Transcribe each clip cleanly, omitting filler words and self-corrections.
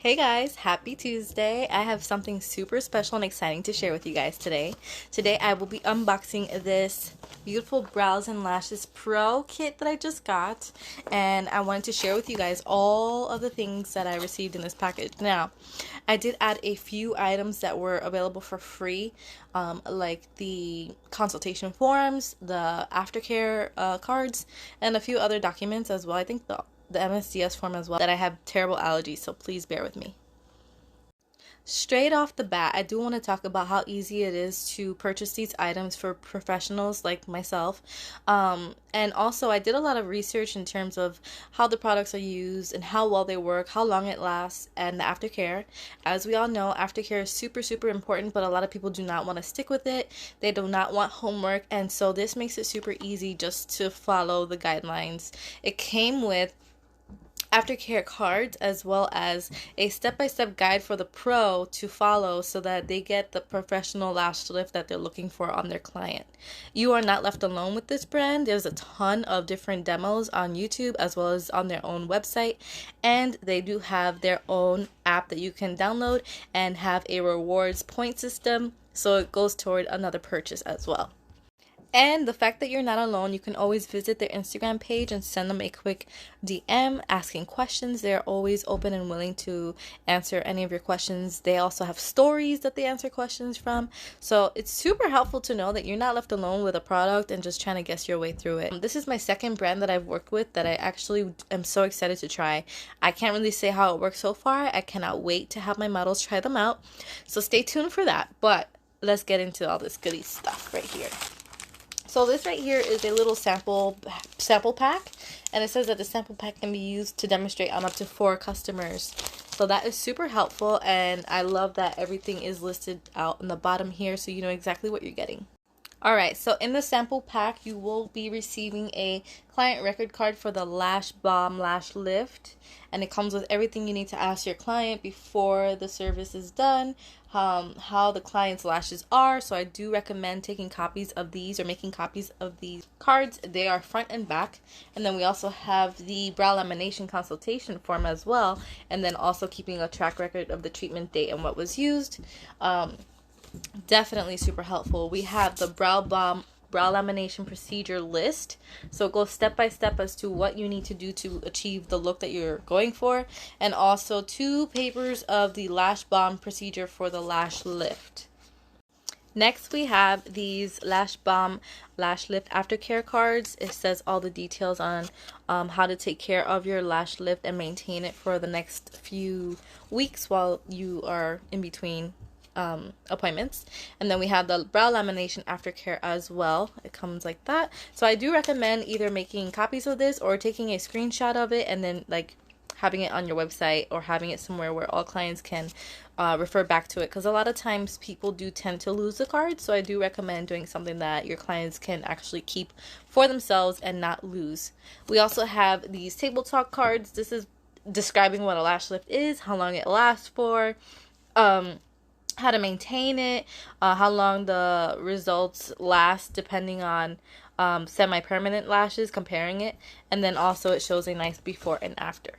Hey guys, happy Tuesday. I have something super special and exciting to share with you guys today. Today I will be unboxing this beautiful Brows and Lashes Pro kit that I just got, and I wanted to share with you guys all of the things that I received in this package. Now, I did add a few items that were available for free, like the consultation forms, the aftercare cards, and a few other documents as well. I think the MSDS form as well, that I have terrible allergies, so please bear with me. Straight off the bat, I do want to talk about how easy it is to purchase these items for professionals like myself. And also, I did a lot of research in terms of how the products are used and how well they work, how long it lasts, and the aftercare. As we all know, aftercare is super, super important, but a lot of people do not want to stick with it. They do not want homework, and so this makes it super easy just to follow the guidelines. It came with aftercare cards as well as a step-by-step guide for the pro to follow so that they get the professional lash lift that they're looking for on their client. You are not left alone with this brand. There's a ton of different demos on YouTube as well as on their own website, and they do have their own app that you can download and have a rewards point system, so it goes toward another purchase as well. And the fact that you're not alone, you can always visit their Instagram page and send them a quick DM asking questions. They're always open and willing to answer any of your questions. They also have stories that they answer questions from. So it's super helpful to know that you're not left alone with a product and just trying to guess your way through it. This is my second brand that I've worked with that I actually am so excited to try. I can't really say how it works so far. I cannot wait to have my models try them out. So stay tuned for that. But let's get into all this goodie stuff right here. So this right here is a little sample pack, and it says that the sample pack can be used to demonstrate on up to 4 customers. So that is super helpful, and I love that everything is listed out in the bottom here so you know exactly what you're getting. Alright, so in the sample pack, you will be receiving a client record card for the Lash Bomb Lash Lift, and it comes with everything you need to ask your client before the service is done, how the client's lashes are. So I do recommend taking copies of these or making copies of these cards. They are front and back, and then we also have the brow lamination consultation form as well, and then also keeping a track record of the treatment date and what was used. Definitely super helpful. We have the brow lamination procedure list, so it goes step by step as to what you need to do to achieve the look that you're going for, and also 2 papers of the lash bomb procedure for the lash lift. Next, we have these Lash Bomb Lash Lift Aftercare cards. It says all the details on how to take care of your lash lift and maintain it for the next few weeks while you are in between appointments. And then we have the brow lamination aftercare as well. It comes like that. So I do recommend either making copies of this or taking a screenshot of it and then like having it on your website or having it somewhere where all clients can refer back to it, because a lot of times people do tend to lose the card. So I do recommend doing something that your clients can actually keep for themselves and not lose. We also have these table talk cards. This is describing what a lash lift is, how long it lasts for, how to maintain it, how long the results last depending on semi-permanent lashes, comparing it, and then also it shows a nice before and after.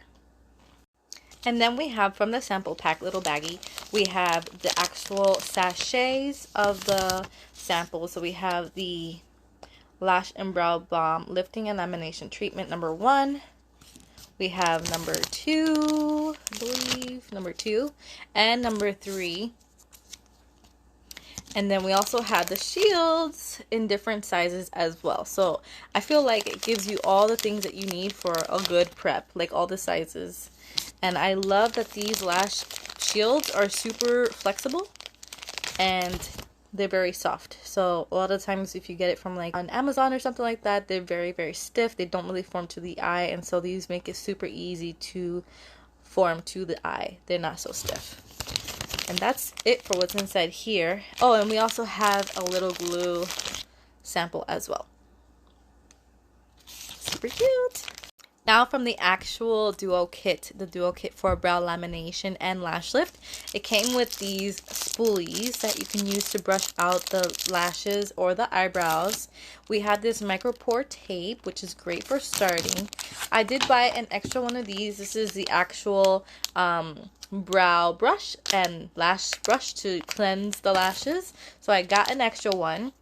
And then we have from the sample pack little baggie, we have the actual sachets of the samples. So we have the Lash and Brow Balm Lifting and Lamination Treatment number 1. We have number 2, I believe, number 2, and number 3. And then we also have the shields in different sizes as well. So I feel like it gives you all the things that you need for a good prep, like all the sizes. And I love that these lash shields are super flexible and they're very soft. So a lot of times if you get it from like on Amazon or something like that, they're very, very stiff. They don't really form to the eye, and so these make it super easy to form to the eye. They're not so stiff. And that's it for what's inside here. Oh, and we also have a little glue sample as well. Super cute. Now from the actual duo kit, the duo kit for brow lamination and lash lift, it came with these spoolies that you can use to brush out the lashes or the eyebrows. We had this micro pore tape, which is great for starting. I did buy an extra one of these. This is the actual brow brush and lash brush to cleanse the lashes. So I got an extra one.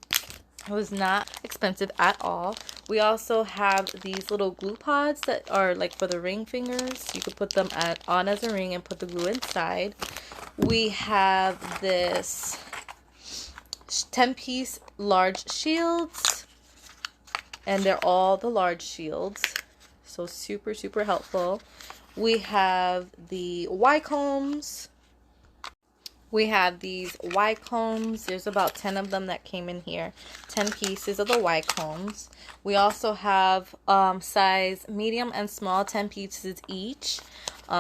It was not expensive at all. We also have these little glue pods that are like for the ring fingers. You could put them on as a ring and put the glue inside. We have this 10-piece large shields, and they're all the large shields. So super, super helpful. We have the Y combs. We have these Y combs. There's about 10 of them that came in here. 10 pieces of the Y combs. We also have size medium and small, 10 pieces each.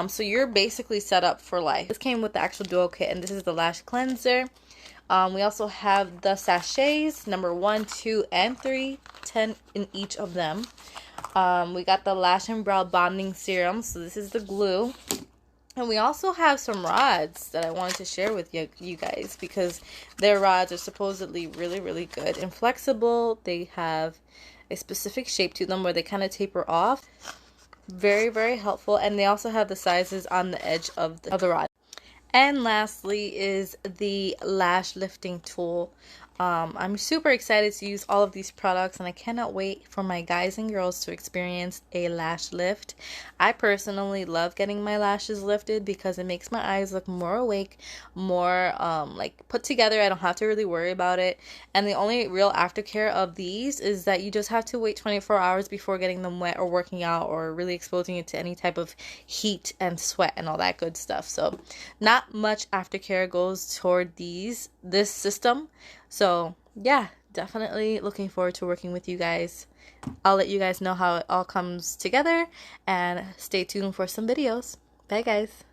So you're basically set up for life. This came with the actual duo kit, and this is the lash cleanser. We also have the sachets, number 1, 2, and 3, 10 in each of them. We got the lash and brow bonding serum. So this is the glue. And we also have some rods that I wanted to share with you guys, because their rods are supposedly really, really good and flexible. They have a specific shape to them where they kind of taper off. Very, very helpful. And they also have the sizes on the edge of the rod. And lastly is the lash lifting tool. I'm super excited to use all of these products, and I cannot wait for my guys and girls to experience a lash lift. I personally love getting my lashes lifted because it makes my eyes look more awake, more like put together. I don't have to really worry about it. And the only real aftercare of these is that you just have to wait 24 hours before getting them wet or working out or really exposing it to any type of heat and sweat and all that good stuff. So not much aftercare goes toward this system. So yeah, definitely looking forward to working with you guys. I'll let you guys know how it all comes together, and stay tuned for some videos. Bye guys.